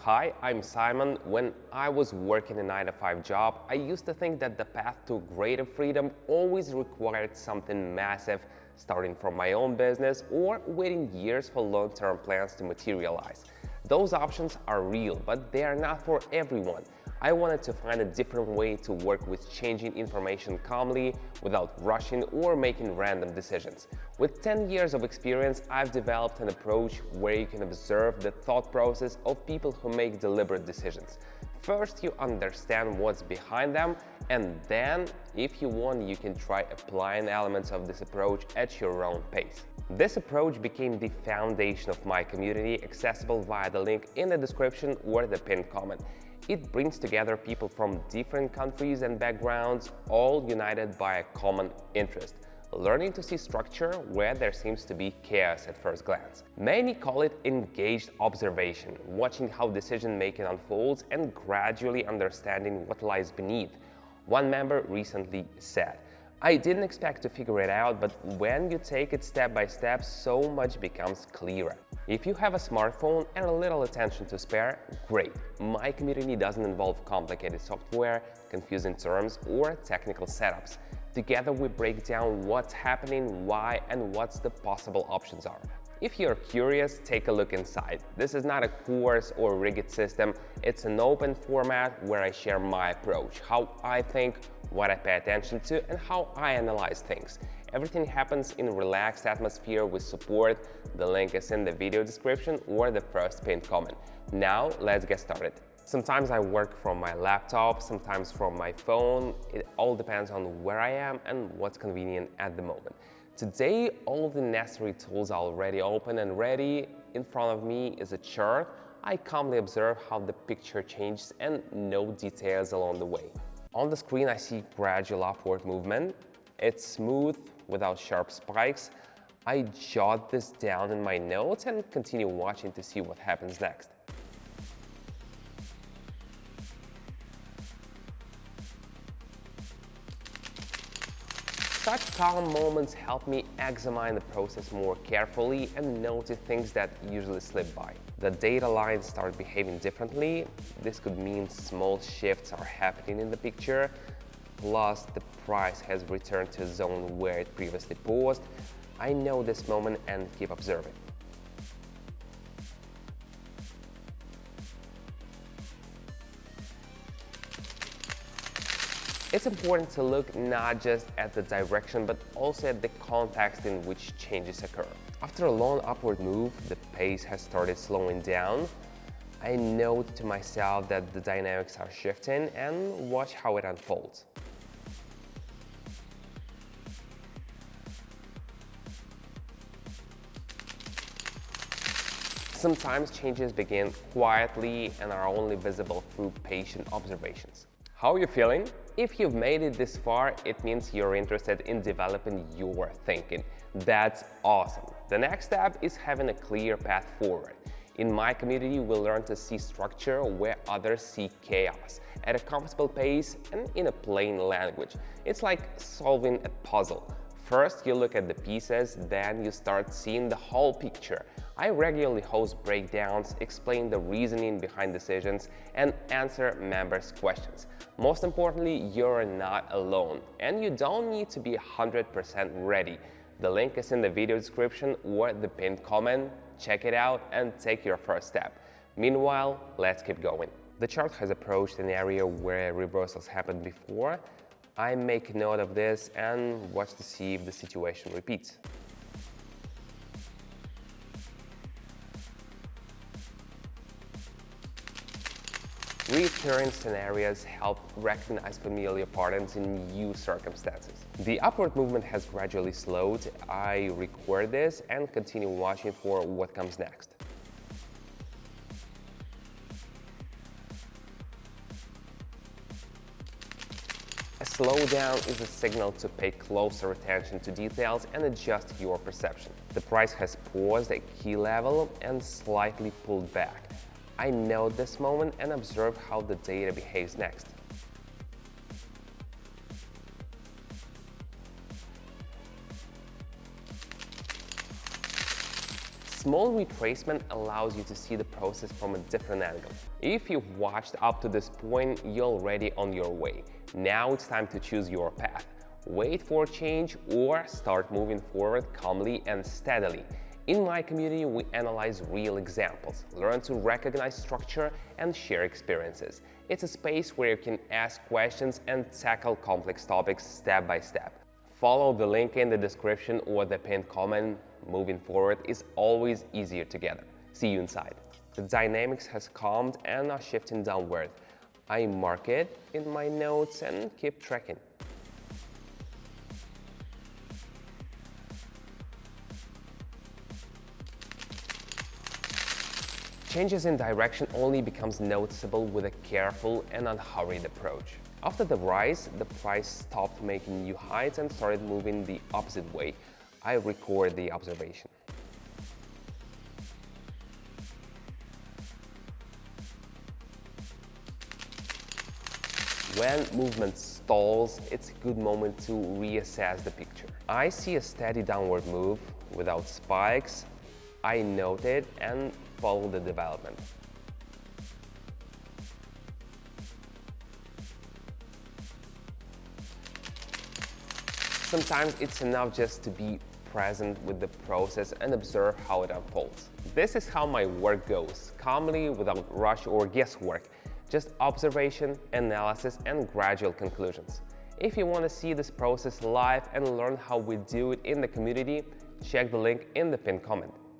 Hi, I'm Simon. When I was working a 9-to-5 job, I used to think that the path to greater freedom always required something massive, starting from my own business or waiting years for long-term plans to materialize. Those options are real, but they are not for everyone. I wanted to find a different way to work with changing information calmly, without rushing or making random decisions. With 10 years of experience, I've developed an approach where you can observe the thought process of people who make deliberate decisions. First, you understand what's behind them, and then, if you want, you can try applying elements of this approach at your own pace. This approach became the foundation of my community, accessible via the link in the description or the pinned comment. It brings together people from different countries and backgrounds, all united by a common interest: learning to see structure where there seems to be chaos at first glance. Many call it engaged observation, watching how decision-making unfolds and gradually understanding what lies beneath. One member recently said, "I didn't expect to figure it out, but when you take it step by step, so much becomes clearer." If you have a smartphone and a little attention to spare, great. My community doesn't involve complicated software, confusing terms, or technical setups. Together we break down what's happening, why, and what the possible options are. If you're curious, take a look inside. This is not a course or rigged system. It's an open format where I share my approach, how I think, what I pay attention to, and how I analyze things. Everything happens in a relaxed atmosphere with support. The link is in the video description or the first pinned comment. Now, let's get started. Sometimes I work from my laptop, sometimes from my phone. It all depends on where I am and what's convenient at the moment. Today, all of the necessary tools are already open and ready. In front of me is a chart. I calmly observe how the picture changes and note details along the way. On the screen, I see gradual upward movement. It's smooth, without sharp spikes. I jot this down in my notes and continue watching to see what happens next. Such calm moments help me examine the process more carefully and notice things that usually slip by. The data lines start behaving differently. This could mean small shifts are happening in the picture. Plus, the price has returned to a zone where it previously paused. I know this moment and keep observing. It's important to look not just at the direction, but also at the context in which changes occur. After a long upward move, the pace has started slowing down. I note to myself that the dynamics are shifting and watch how it unfolds. Sometimes changes begin quietly and are only visible through patient observations. How are you feeling? If you've made it this far, it means you're interested in developing your thinking. That's awesome. The next step is having a clear path forward. In my community, we learn to see structure where others see chaos, at a comfortable pace and in a plain language. It's like solving a puzzle. First, you look at the pieces, then you start seeing the whole picture. I regularly host breakdowns, explain the reasoning behind decisions, and answer members' questions. Most importantly, you're not alone, and you don't need to be 100% ready. The link is in the video description or the pinned comment. Check it out and take your first step. Meanwhile, let's keep going. The chart has approached an area where reversals happened before. I make note of this and watch to see if the situation repeats. Recurring scenarios help recognize familiar patterns in new circumstances. The upward movement has gradually slowed. I record this and continue watching for what comes next. A slowdown is a signal to pay closer attention to details and adjust your perception. The price has paused at key level and slightly pulled back. I note this moment and observe how the data behaves next. Small retracement allows you to see the process from a different angle. If you've watched up to this point, you're already on your way. Now it's time to choose your path. Wait for change or start moving forward calmly and steadily. In my community, we analyze real examples, learn to recognize structure, and share experiences. It's a space where you can ask questions and tackle complex topics step by step. Follow the link in the description or the pinned comment. Moving forward is always easier together. See you inside. The dynamics has calmed and are shifting downward. I mark it in my notes and keep tracking. Changes in direction only becomes noticeable with a careful and unhurried approach. After the rise, the price stopped making new highs and started moving the opposite way. I record the observation. When movement stalls, it's a good moment to reassess the picture. I see a steady downward move without spikes. I note it and follow the development. Sometimes it's enough just to be present with the process and observe how it unfolds. This is how my work goes, calmly, without rush or guesswork, just observation, analysis, and gradual conclusions. If you want to see this process live and learn how we do it in the community, check the link in the pinned comment.